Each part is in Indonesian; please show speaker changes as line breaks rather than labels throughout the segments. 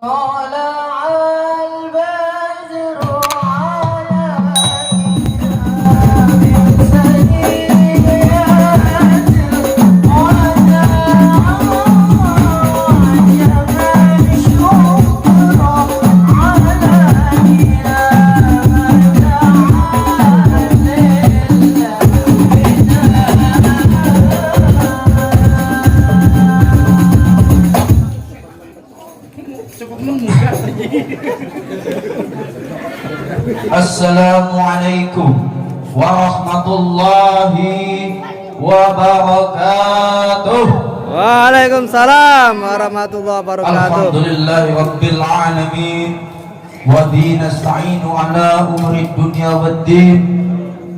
طلع البدر علينا من سنيات الوداع وجب الشكر علينا Assalamualaikum warahmatullahi wabarakatuh.
Waalaikumsalam warahmatullahi wabarakatuh.
Alhamdulillahi rabbil alamin wa bihi nasta'inu ala umuri dunya waddin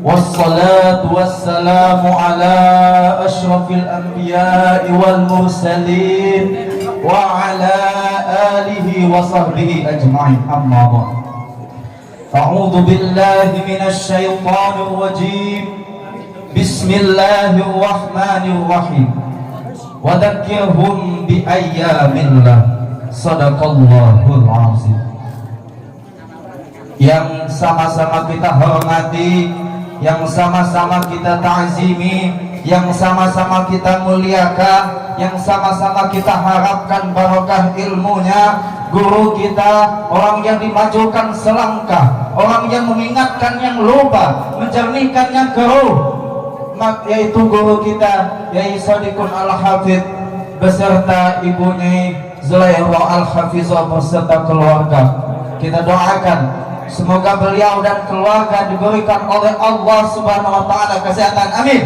wassalatu wassalamu ala asyrafil anbiya'i wal mursalin wa ala alihi wa sahbihi ajma'in, amma ba'd. A'udzu billahi minasy syaithanir rajim. Bismillahirrahmanirrahim. Wa dzakkirhum bi ayyamillah. Shadaqallahul azim. Yang sama-sama kita hormati, yang sama-sama kita ta'zimi, yang sama-sama kita muliakan, yang sama-sama kita harapkan barokah ilmunya, guru kita, orang yang dimajukan selangkah, orang yang mengingatkan yang lupa, menjernihkan yang keruh, yaitu guru kita Yai Sadiqun Al-Hafidh beserta ibunya Zulaira Al-Hafizah beserta keluarga. Kita doakan semoga beliau dan keluarga diberikan oleh Allah Subhanahu wa taala kesehatan, amin.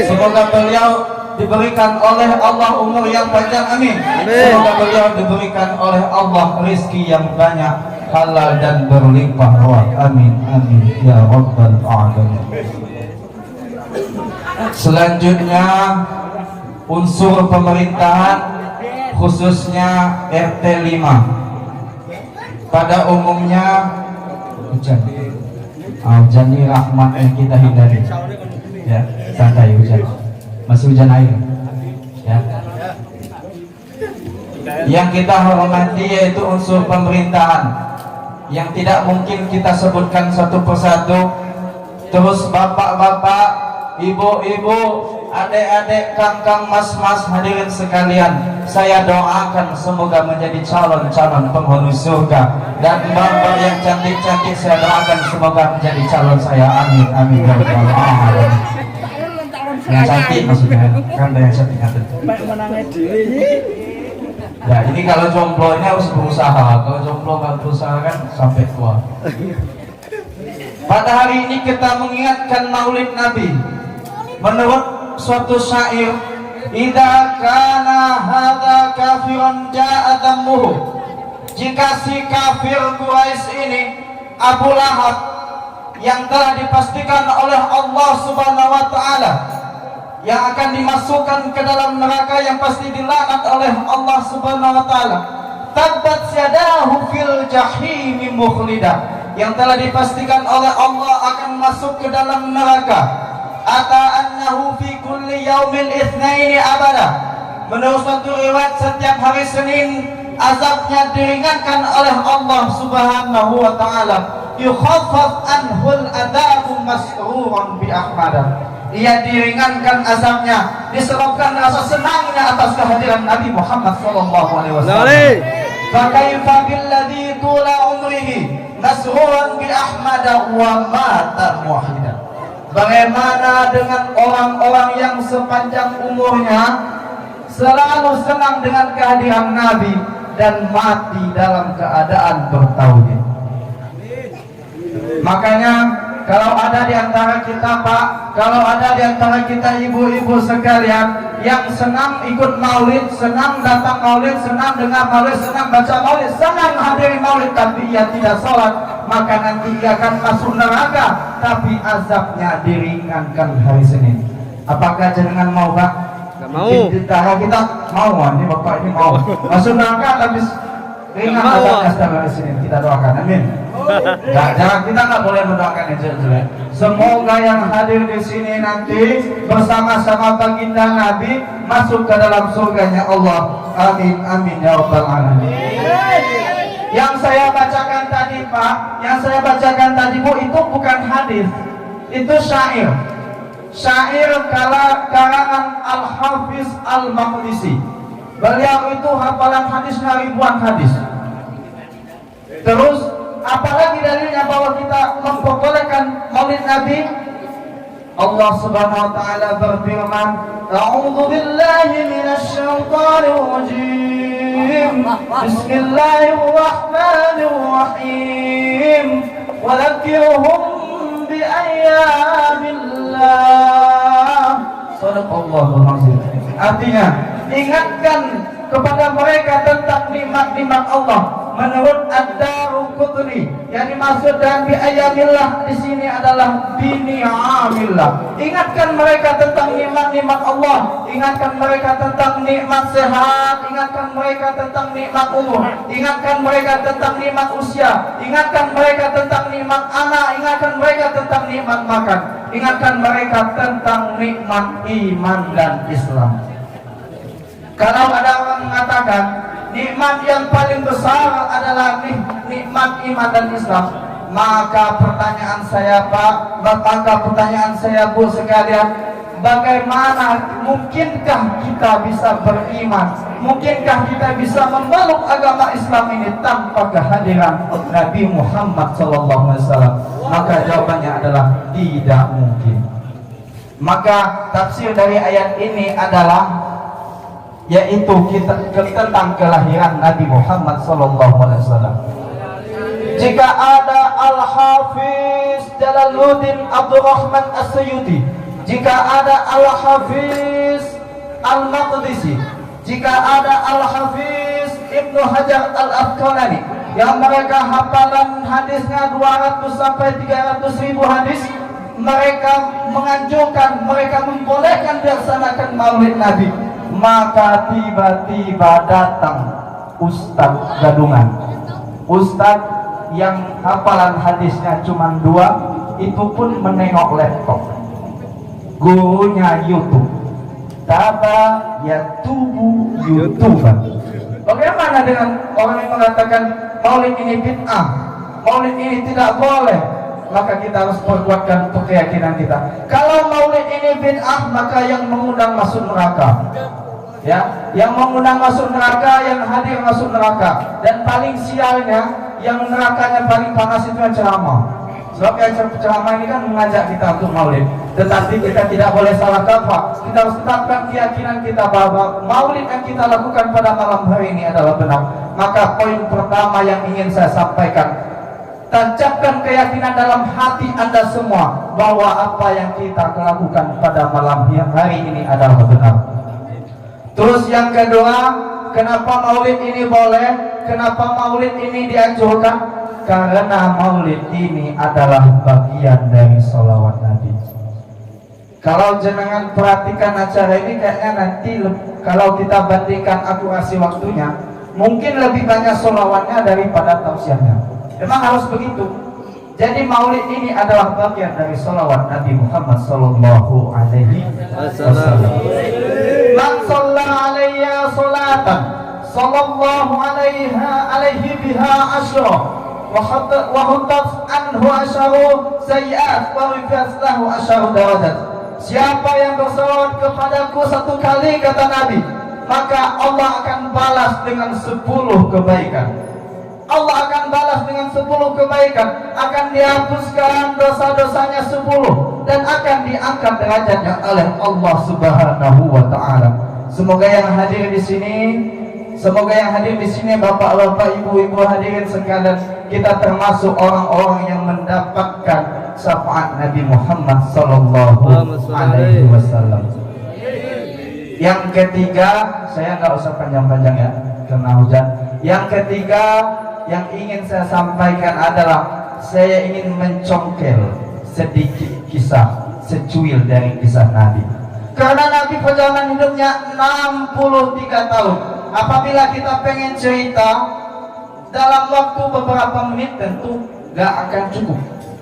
Semoga beliau diberikan oleh Allah umur yang panjang, amin. Semoga beliau diberikan oleh Allah rezeki yang banyak, halal dan berlimpah ruah, amin amin ya rabbal alamin. Selanjutnya unsur pemerintahan khususnya RT 5 pada umumnya hujan ini rahmat yang kita hindari ya, santai hujan, masih hujan air ya. Yang kita hormati yaitu unsur pemerintahan yang tidak mungkin kita sebutkan satu persatu. Terus bapak-bapak, ibu-ibu, adik-adik, kang-kang, mas-mas, hadirin sekalian, saya doakan semoga menjadi calon-calon penghuni surga. Dan mbak-mbak yang cantik-cantik saya doakan semoga menjadi calon saya, amin amin ya rabbal alamin. Yang cantik maksudnya, kan ada yang cantik ada. Ya ini kalau jomblo ini harus berusaha, kalau jomblo nggak berusaha kan sampai tua. Pada hari ini kita mengingatkan Maulid Nabi. Menurut suatu syair, idza kana hadza kafiran ja'a dammuhu. Jika si kafir Quraisy ini Abu Lahab yang telah dipastikan oleh Allah Subhanahu wa taala yang akan dimasukkan ke dalam neraka yang pasti dilaknat oleh Allah Subhanahu wa taala, tabbat yadahu fil jahim mukhlida, yang telah dipastikan oleh Allah akan masuk ke dalam neraka. Ata annahu fi kulli yaumil itsnaini abada. Menurut suatu riwayat setiap hari Senin azabnya diringankan oleh Allah Subhanahu wa taala. Yukhaffaf anhul adabu masruran bi ahmada. Ia diringankan azabnya disebabkan rasa senangnya atas kehadiran Nabi Muhammad sallallahu alaihi wasallam. Fakaifa billadzi tula umrihi masruran bi ahmada wa mata muwahhidan. Bagaimana dengan orang-orang yang sepanjang umurnya selalu senang dengan kehadiran Nabi dan mati dalam keadaan bertauhid. Makanya kalau ada di antara kita Pak, kalau ada di antara kita ibu-ibu sekalian yang senang ikut maulid, senang datang maulid, senang dengar maulid, senang baca maulid, senang hadiri maulid, tapi ia tidak sholat, maka nanti ia akan masuk neraka, tapi azabnya diringankan hari Senin. Apakah jenengan mau Pak?
Gak mau.
Kita mau, ini Bapak ini mau masuk neraka tapi ringan azabnya setelah hari Senin. Kita doakan, amin. Jangan, kita nggak boleh mendoakan yang jelek. Semoga yang hadir di sini nanti bersama-sama baginda Nabi masuk ke dalam surganya Allah. Amin amin ya rabbal alamin. Yang saya bacakan tadi Pak, yang saya bacakan tadi Bu, itu bukan hadis, itu syair. Syair karangan Al-Hafiz Al-Maqdisi. Beliau itu hafalan hadisnya ribuan hadis. Terus apalagi dalilnya bahwa kita memperbolehkan Maulid Nabi? Allah Subhanahu wa taala berfirman, "A'udzu billahi minasy syaithanir rajim. Bismillahirrahmanirrahim. Wa dzakirhum bi ayyamillah." Shadaqallahul azim. Artinya, ingatkan kepada mereka tentang nikmat-nikmat Allah. Menurut Ad-Daruqutni, yang dimaksud dengan bi'ayamillah di sini adalah bini'amillah. Ingatkan mereka tentang nikmat-nikmat Allah, ingatkan mereka tentang nikmat sehat, ingatkan mereka tentang nikmat umur, ingatkan mereka tentang nikmat usia, ingatkan mereka tentang nikmat anak, ingatkan mereka tentang nikmat makan, ingatkan mereka tentang nikmat iman dan Islam. Kalau ada orang mengatakan nikmat yang paling besar adalah nikmat iman dan Islam, maka pertanyaan saya Pak, maka pertanyaan saya Bu sekalian, bagaimana mungkinkah kita bisa beriman, mungkinkah kita bisa memeluk agama Islam ini tanpa kehadiran Nabi Muhammad SAW? Maka jawabannya adalah tidak mungkin. Maka tafsir dari ayat ini adalah yaitu tentang kelahiran Nabi Muhammad SAW. Jika ada Al-Hafiz Jalaluddin Abdurrahman As-Suyuti, jika ada Al-Hafiz Al-Maqdisi, jika ada Al-Hafiz Ibnu Hajar Al-Asqalani, yang mereka hafalan hadisnya 200 sampai 300 ribu hadis, mereka menganjurkan, mereka membolehkan dilaksanakan Maulid Nabi. Maka tiba-tiba datang Ustadz gadungan, Ustadz yang hafalan hadisnya cuma 2, itu pun menengok laptop, gurunya YouTube, taba ya tubuh YouTuber. Bagaimana dengan orang yang mengatakan Maulid ini bid'ah, Maulid ini tidak boleh? Maka kita harus perkuatkan untuk keyakinan kita. Kalau Maulid ini bid'ah, maka yang mengundang masuk neraka. Ya, yang mengundang masuk neraka, yang hadir masuk neraka. Dan paling sialnya, yang nerakanya paling panas itu ceramah. Sebab ceramah ini kan mengajak kita untuk Maulid. Tetapi kita tidak boleh salah kaprah. Kita harus tetapkan keyakinan kita bahwa Maulid yang kita lakukan pada malam hari ini adalah benar. Maka poin pertama yang ingin saya sampaikan, tancapkan keyakinan dalam hati Anda semua bahwa apa yang kita lakukan pada malam hari ini adalah benar. Terus yang kedua, kenapa Maulid ini boleh? Kenapa Maulid ini dianjurkan? Karena Maulid ini adalah bagian dari sholawat Nabi. Kalau jenengan perhatikan acara ini, kayaknya nanti kalau kita bandingkan akurasi waktunya, mungkin lebih banyak sholawatnya daripada tausiahnya. Memang harus begitu. Jadi Maulid ini adalah bagian dari sholawat Nabi Muhammad Sallallahu Alaihi Wasallam. Man shalla alayya salatan sallallahu alaihi biha asyra wa hutat anhu asyaru sayyi'at wa rifat lahu asyaru darajat. Siapa yang bersolawat kepadaku 1 kali, kata Nabi, maka Allah akan balas dengan 10 kebaikan. Allah akan balas dengan 10 kebaikan, akan dihapuskan dosa-dosanya 10, dan akan diangkat derajatnya oleh Allah Subhanahu wa taala. Semoga yang hadir di sini, bapak-bapak, ibu-ibu hadirin sekalian, kita termasuk orang-orang yang mendapatkan syafaat Nabi Muhammad sallallahu alaihi wasallam. Yang ketiga, saya nggak usah panjang-panjang ya, karena hujan. Yang ketiga yang ingin saya sampaikan adalah saya ingin mencongkel sedikit kisah, secuil dari kisah Nabi. Karena Nabi perjalanan hidupnya 63 tahun. Apabila kita pengen cerita dalam waktu beberapa menit, tentu gak akan cukup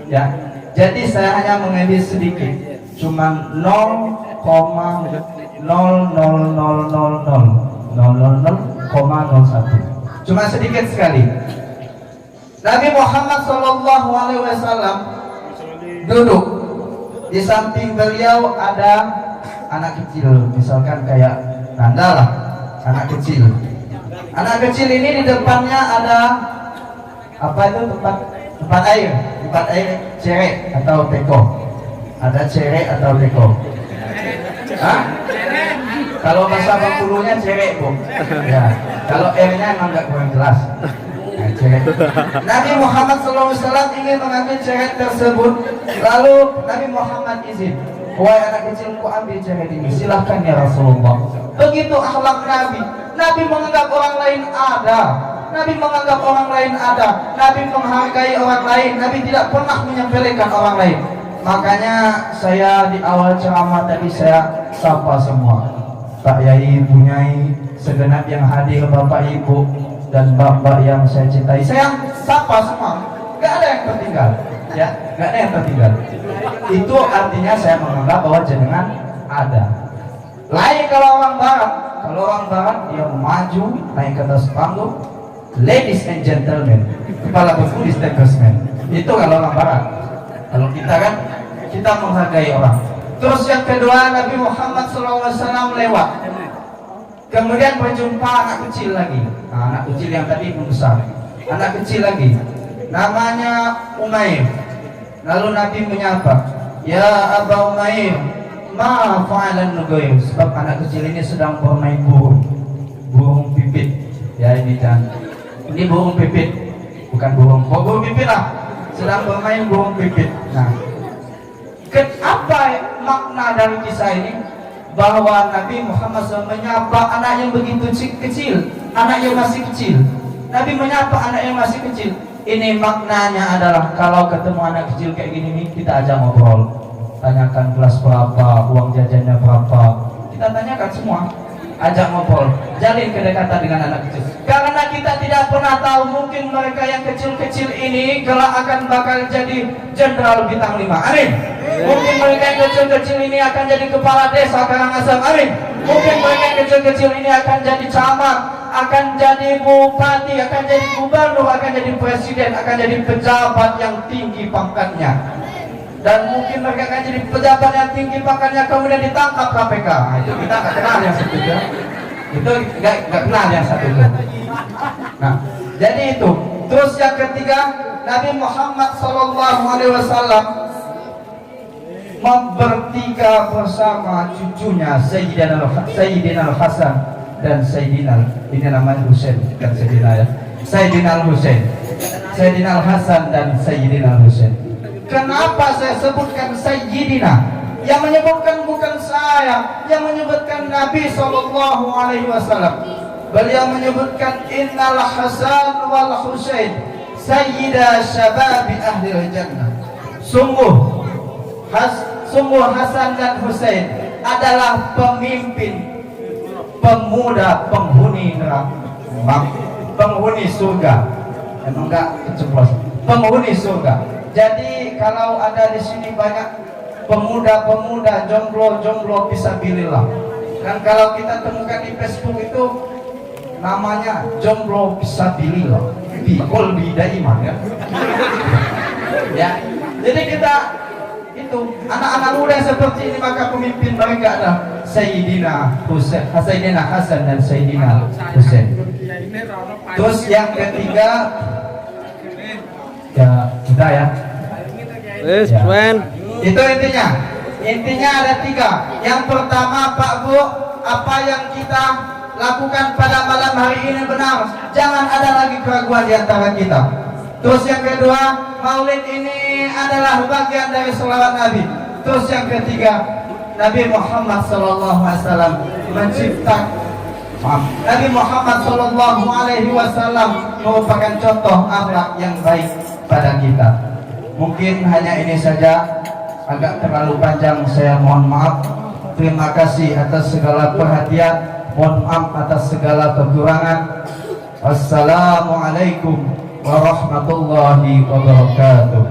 ya. Jadi saya hanya mengambil sedikit, cuma 0,0000000,01, cuma sedikit sekali. Nabi Muhammad Sallallahu Alaihi Wasallam duduk di samping beliau ada anak kecil, misalkan kayak Nanda lah, anak kecil. Anak kecil ini di depannya ada apa itu, tempat air cerek atau teko. Ada cerek atau teko. Hah? Kalau bahasa Bengkulunya cerek, Bu. Ya. Kalau airnya emang nggak kurang jelas. Nah, cerek. Nabi Muhammad SAW ingin mengambil cerek tersebut, lalu Nabi Muhammad izin, wahai anak kecil, ku ambil cerek ini, silahkan ya Rasulullah. Begitu akhlak Nabi. Nabi menganggap orang lain ada. Nabi menganggap orang lain ada. Nabi menghargai orang lain. Nabi tidak pernah menyepelekan orang lain. Makanya saya di awal ceramah tadi saya sapa semua, Pak Yai, Bu Nyai, segenap yang hadir, Bapak Ibu dan Bapak yang saya cintai, saya sapa semua. Gak ada yang tertinggal, ya, gak ada yang tertinggal. Itu artinya saya menganggap bahwa jenengan ada. Lain kalau orang Barat dia maju naik ke atas panggung, ladies and gentlemen, kepala batu establishment. Itu kalau orang Barat. Kalau kita kan, kita menghargai orang. Terus yang kedua, Nabi Muhammad SAW lewat, kemudian berjumpa anak kecil lagi. Nah, anak kecil yang tadi pun besar, anak kecil lagi, namanya Umair. Lalu Nabi menyapa, ya Aba Umair, ma fa'alan nugoy. Sebab anak kecil ini sedang bermain burung pipit. Ya ini kan, ini burung pipit, bukan burung pipit lah. Sedang bermain burung pipit. Nah, apa makna dari kisah ini? Bahwa Nabi Muhammad SAW menyapa anak yang begitu kecil, anak yang masih kecil. Nabi menyapa anak yang masih kecil. Ini maknanya adalah kalau ketemu anak kecil kayak gini nih, kita ajak ngobrol, tanyakan kelas berapa, uang jajannya berapa, kita tanyakan semua, ajak ngobrol, jalin kedekatan dengan anak kecil. Karena kita tidak pernah tahu, mungkin mereka yang kecil-kecil ini kelak akan bakal jadi jenderal bintang 5. Amin. Mungkin mereka yang kecil-kecil ini akan jadi kepala desa Karangasem. Amin. Mungkin mereka yang kecil-kecil ini akan jadi camat, akan jadi bupati, akan jadi gubernur, akan jadi presiden, akan jadi pejabat yang tinggi pangkatnya. Dan mungkin mereka akan jadi pejabat yang tinggi pangkatnya kemudian ditangkap KPK. Nah, itu kita nggak kenal yang satu itu. Itu nggak kenal yang satu itu. Nah, jadi itu. Terus yang ketiga, Nabi Muhammad SAW bertiga bersama cucunya Sayyidina Al-Hasan dan Sayyidina, ini namanya Husain, bukan Sayyidina ya, Sayyidina Al-Husain, Sayyidina Al-Hasan dan Sayyidina Al-Husain. Kenapa saya sebutkan Sayyidina? Yang menyebutkan bukan saya, yang menyebutkan Nabi SAW. Beliau menyebutkan Innal Hasan wal Husain Sayyida Syababi Ahlil Jannah. Sungguh Hasan dan Husain adalah pemimpin pemuda penghuni neraka, penghuni surga. Emang enggak keceplos, penghuni surga. Jadi kalau ada di sini banyak pemuda-pemuda jomblo fisabilillah, kan kalau kita temukan di Facebook itu namanya jomblo fisabilillah, bikol bidaiman ya. Ya, jadi kita itu anak-anak muda seperti ini, maka pemimpin mereka adalah Sayyidina Hasan dan Sayyidina Husain. Terus yang ketiga, ya kita ya.
Yes,
Ya.
friend.
Itu intinya ada tiga. Yang pertama, Pak Bu, apa yang kita lakukan pada malam hari ini benar, jangan ada lagi keraguan di antara kita. Terus yang kedua, maulid ini adalah bagian dari selawat Nabi. Terus yang ketiga, Nabi Muhammad SAW Nabi Muhammad SAW merupakan contoh akhlak yang baik pada kita. Mungkin hanya ini saja, agak terlalu panjang, saya mohon maaf. Terima kasih atas segala perhatian, mohon maaf atas segala kekurangan. Wassalamualaikum warahmatullahi wabarakatuh.